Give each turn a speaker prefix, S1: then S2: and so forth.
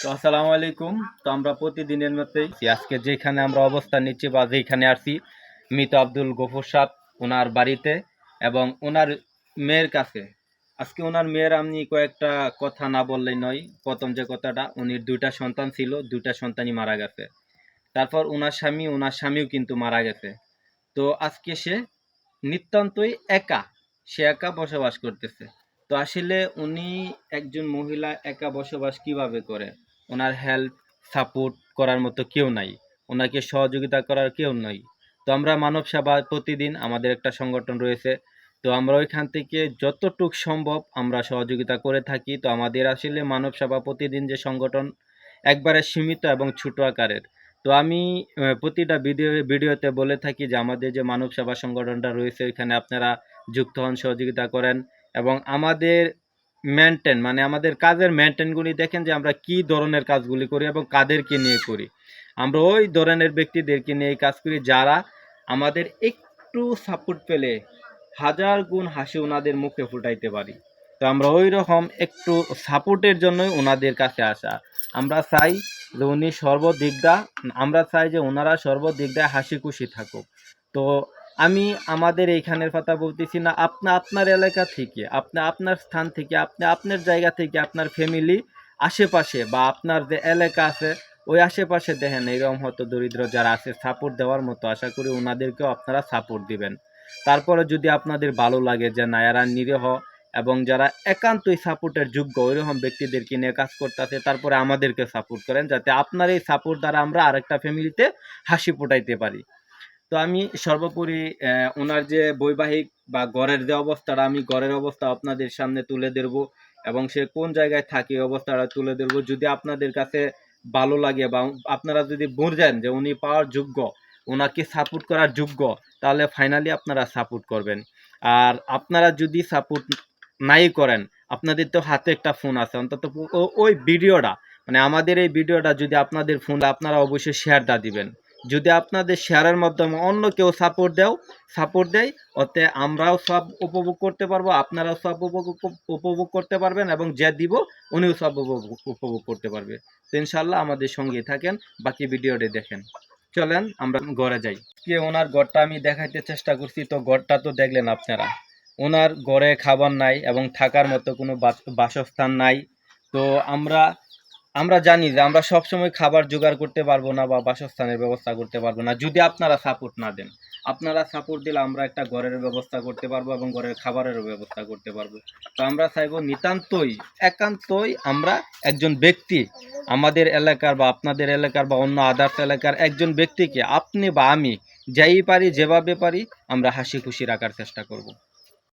S1: তো আসসালামু আলাইকুম। তো আমরা প্রতিদিনের মতোই আজকে যেখানে আমরা অবস্থান নিচ্ছি বা যেখানে আসি মৃত আব্দুল গফুর সাহেব ওনার বাড়িতে এবং ওনার মেয়ের কাছে। আজকে ওনার মেয়ের আমি কয়েকটা কথা না বললেই নয়। প্রথম যে কথাটা, উনির দুইটা সন্তান ছিল, দুইটা সন্তানই মারা গেছে। তারপর ওনার স্বামীও কিন্তু মারা গেছে। তো আজকে সে নিতান্তই একা, সে একা বসবাস করতেছে। তো আসলে উনি একজন মহিলা একা বসবাস কিভাবে করে? ওনার হেল্প সাপোর্ট করার মতো কেউ নাই, ওনাকে সহযোগিতা করার কেউ নাই। তো আমরা মানব সেবা প্রতিদিন আমাদের একটা সংগঠন রয়েছে। তো আমরা ওইখান থেকে যতটুক সম্ভব আমরা সহযোগিতা করে থাকি। তো আমাদের আসলে মানব সেবা প্রতিদিন যে সংগঠন একবারে সীমিত এবং ছোট আকারের। তো আমি প্রতিটা ভিডিওতে বলে থাকি যে আমাদের যে মানব সেবা সংগঠনটা রয়েছে ওইখানে আপনারা যুক্ত হন, সহযোগিতা করেন এবং আমাদের মানে আমাদের কাজের মেনটেনগুলি দেখেন যে আমরা কি ধরনের কাজগুলি করি এবং কাদেরকে নিয়ে করি। আমরা ওই ধরনের ব্যক্তিদেরকে নিয়ে কাজ করি যারা আমাদের একটু সাপোর্ট পেলে হাজার গুণ হাসি ওনাদের মুখে ফুটাইতে পারি। তো আমরা ওই রকম একটু সাপোর্টের জন্যই ওনাদের কাছে আসা। আমরা চাই যে উনি সর্বদিকটা, আমরা চাই যে ওনারা সর্বদিকটায় হাসি খুশি থাকুক। তো আমি আমাদের এইখানের কথা বলতেছি না, আপনার এলাকা থেকে, আপনার স্থান থেকে, আপনার জায়গা থেকে, আপনার ফ্যামিলি আশেপাশে বা আপনার যে এলাকা আছে ওই আশেপাশে দেখেন এরকম হয়তো দরিদ্র যারা আছে সাপোর্ট দেওয়ার মতো, আশা করি ওনাদেরকেও আপনারা সাপোর্ট দিবেন। তারপরে যদি আপনাদের ভালো লাগে যে না এরা নিরীহ এবং যারা একান্তই সাপোর্টের যোগ্য ওইরকম ব্যক্তিদেরকে নিয়ে কাজ করতেছে, তারপরে আমাদেরকে সাপোর্ট করেন যাতে আপনার এই সাপোর্ট দ্বারা আমরা আরেকটা ফ্যামিলিতে হাসি ফোটাইতে পারি। তো আমি সর্বোপরি ওনার যে বৈবাহিক বা ঘরের যে অবস্থাটা, আমি ঘরের অবস্থা আপনাদের সামনে তুলে ধরবো এবং সে কোন জায়গায় থাকে এই অবস্থাটা তুলে ধরবো। যদি আপনাদের কাছে ভালো লাগে বা আপনারা যদি বুঝেন যে উনি পাওয়ার যোগ্য, ওনাকে সাপোর্ট করার যোগ্য, তাহলে ফাইনালি আপনারা সাপোর্ট করবেন। আর আপনারা যদি সাপোর্ট নাই করেন, আপনাদের তো হাতে একটা ফোন আছে, অন্তত ওই ভিডিওটা মানে আমাদের এই ভিডিওটা যদি আপনাদের ফোনে, আপনারা অবশ্যই শেয়ারটা দিবেন। যদি আপনাদের শেয়ারের মাধ্যমে অন্য কেউ সাপোর্ট দেয়, ওতে আমরাও সব উপভোগ করতে পারবো, আপনারাও সব উপভোগ করতে পারবেন এবং যে দিব উনিও সব উপভোগ করতে পারবে। তো ইনশাল্লাহ আমাদের সঙ্গেই থাকেন, বাকি ভিডিওটি দেখেন। চলেন আমরা ঘরে যাই। কি ওনার ঘরটা আমি দেখাইতে চেষ্টা করছি, তো ঘরটা তো দেখলেন আপনারা। ওনার ঘরে খাবার নাই এবং থাকার মতো কোনো বাসস্থান নাই। তো আমরা আমরা জানি যে আমরা সবসময় খাবার জোগাড় করতে পারবো না বা বাসস্থানের ব্যবস্থা করতে পারবো না যদি আপনারা সাপোর্ট না দেন। আপনারা সাপোর্ট দিলে আমরা একটা ঘরের ব্যবস্থা করতে পারবো এবং ঘরের খাবারেরও ব্যবস্থা করতে পারবো। তো আমরা চাইবো নিতান্তই একান্তই আমরা একজন ব্যক্তি, আমাদের এলাকার বা আপনাদের এলাকার বা অন্য আদার্স এলাকার একজন ব্যক্তিকে আপনি বা আমি যাই পারি যেভাবে পারি আমরা হাসি খুশি রাখার চেষ্টা করব।